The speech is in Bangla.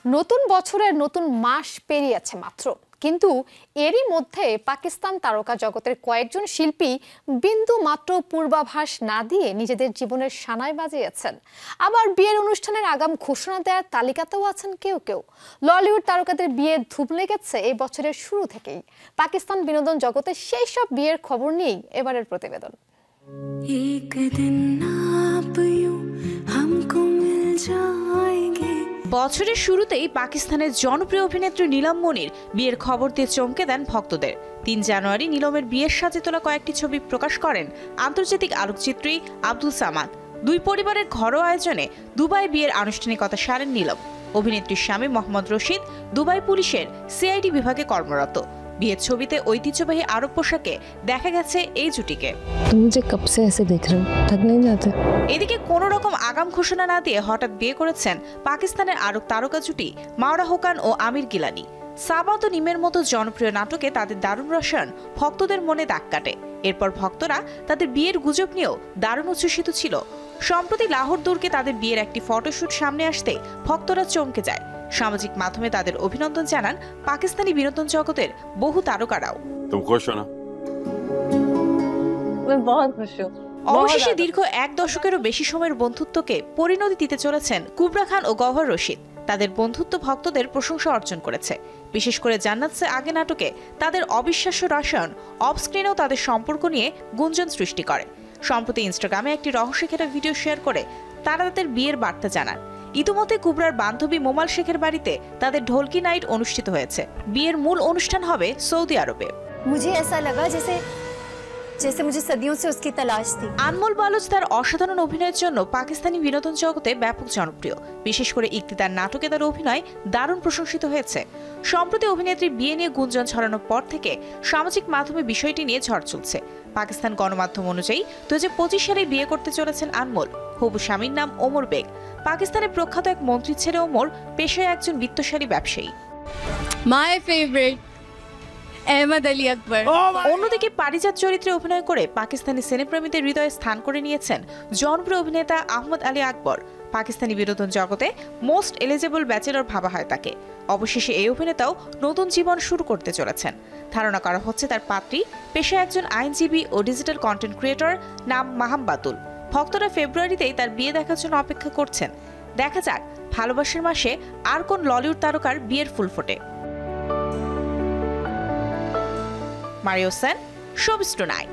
নতুন বছরের নতুন মাস পেরিয়েছে মাত্র, কিন্তু এরই মধ্যে পাকিস্তান তারকা জগতের কয়েকজন শিল্পী বিন্দু মাত্র পূর্বাভাস না দিয়ে নিজেদের জীবনের সানাই বাজিয়েছেন। আবার বিয়ের অনুষ্ঠানের আগাম ঘোষণা দেওয়ার তালিকাতেও আছেন কেউ কেউ। ললিউড তারকাদের বিয়ে ধুম লেগেছে এই বছরের শুরু থেকেই। পাকিস্তান বিনোদন জগতের সেই সব বিয়ের খবর নিয়েই এবারের প্রতিবেদন। বছরের শুরুতেই পাকিস্তানের জনপ্রিয় অভিনেত্রী নীলম মনির বিয়ের খবর দিয়ে চমকে দেন ভক্তদের। ৩ জানুয়ারি নীলমের বিয়ের সাজে তোলা কয়েকটি ছবি প্রকাশ করেন আন্তর্জাতিক আলোকচিত্রী আব্দুল সামাদ। দুই পরিবারের ঘরোয়া আয়োজনে দুবাই বিয়ের আনুষ্ঠানিকতা সারেন নীলম। অভিনেত্রীর স্বামী মোহাম্মদ রশিদ দুবাই পুলিশের সিআইডি বিভাগে কর্মরত। বিয়ের ছবিতে ঐতিহ্যবাহী আরব পোশাকে দেখা গেছে এই জুটিকে। এদিকে কোনো রকম আগাম ঘোষণা না দিয়ে হঠাৎ বিয়ে করেছেন পাকিস্তানের আরব তারকা জুটি মাওরা হোকান ও আমির গিলানি। সাবাত ও নিমের মতো জনপ্রিয় নাটকে তাদের দারুণ রসায়ন ভক্তদের মনে দাগ কাটে। এরপর ভক্তরা তাদের বিয়ের গুজব নিয়েও দারুণ উচ্ছ্বসিত ছিল। সম্প্রতি লাহোর দুর্গে তাদের বিয়ের একটি ফটোশুট সামনে আসতে ভক্তরা চমকে যায়। সামাজিক মাধ্যমে তাদের অভিনন্দন জানান পাকিস্তানি বিনোদন জগতের বহু তারকারাও। অবশেষে দীর্ঘ 1 দশকেরও বেশি সময়ের বন্ধুত্বকে পরিণতি দিতে চলেছেন কুবরা খান ও গওহর রশিদ। তাদের বন্ধুত্ব ভক্তদের প্রশংসা অর্জন করেছে। বিশেষ করে জান্নাত সে আগে নাটকে তাদের অবিশ্বাস্য রসায়ন অফ স্ক্রিনেও তাদের সম্পর্ক নিয়ে গুঞ্জন সৃষ্টি করে। সম্প্রতি ইনস্টাগ্রামে একটি রহস্যঘেরা ভিডিও শেয়ার করে তারা তাদের বিয়ের বার্তা জানান। ইতিমধ্যে কুবরার বান্ধবী মোমাল শেখের বাড়িতে তাদের ঢোলকি নাইট অনুষ্ঠিত হয়েছে। বিয়ের মূল অনুষ্ঠান হবে সৌদি আরবে। আনমোল বালুচ তার অসাধারণ অভিনয়ের জন্য পাকিস্তানি বিনোদন জগতে ব্যাপক জনপ্রিয়। বিশেষ করে ইকতিদার নাটকে তার অভিনয় দারুণ প্রশংসিত হয়েছে। সম্প্রতি অভিনেত্রী বিয়ে নিয়ে গুঞ্জন ছড়ানোর পর থেকে সামাজিক মাধ্যমে বিষয়টি নিয়ে ঝড় চলছে। পাকিস্তান গণমাধ্যম অনুযায়ী 2025 সালে বিয়ে করতে চলেছেন আনমোল। হবু স্বামীর নাম ওমর বেগ। পাকিস্তানের প্রখ্যাত এক মন্ত্রীর ছেলে ওমর পেশায় একজন বিত্তশালী ব্যবসায়ী। অন্যদিকে পারিজাত চরিত্রে অভিনয় করে পাকিস্তানি সিনেপ্রেমীদের হৃদয়ে স্থান করে নিয়েছেন জনপ্রিয় অভিনেতা আহমদ আলী আকবর। পাকিস্তানি বিনোদন জগতে মোস্ট এলিজেবল ব্যাচেলর ভাবা হয় তাকে। অবশেষে এই অভিনেতাও নতুন জীবন শুরু করতে চলেছেন। ধারণা করা হচ্ছে তার পাত্রী পেশায় একজন আইনজীবী ও ডিজিটাল কন্টেন্ট ক্রিয়েটর নাম মাহাম বাতুল। ভক্তরা ফেব্রুয়ারিতেই তার বিয়ে দেখার জন্য অপেক্ষা করছেন। দেখা যাক ভালোবাসার মাসে আর কোন ললিউড তারকার বিয়ের ফুল ফোটে। Mario Sen, showbiz tonight.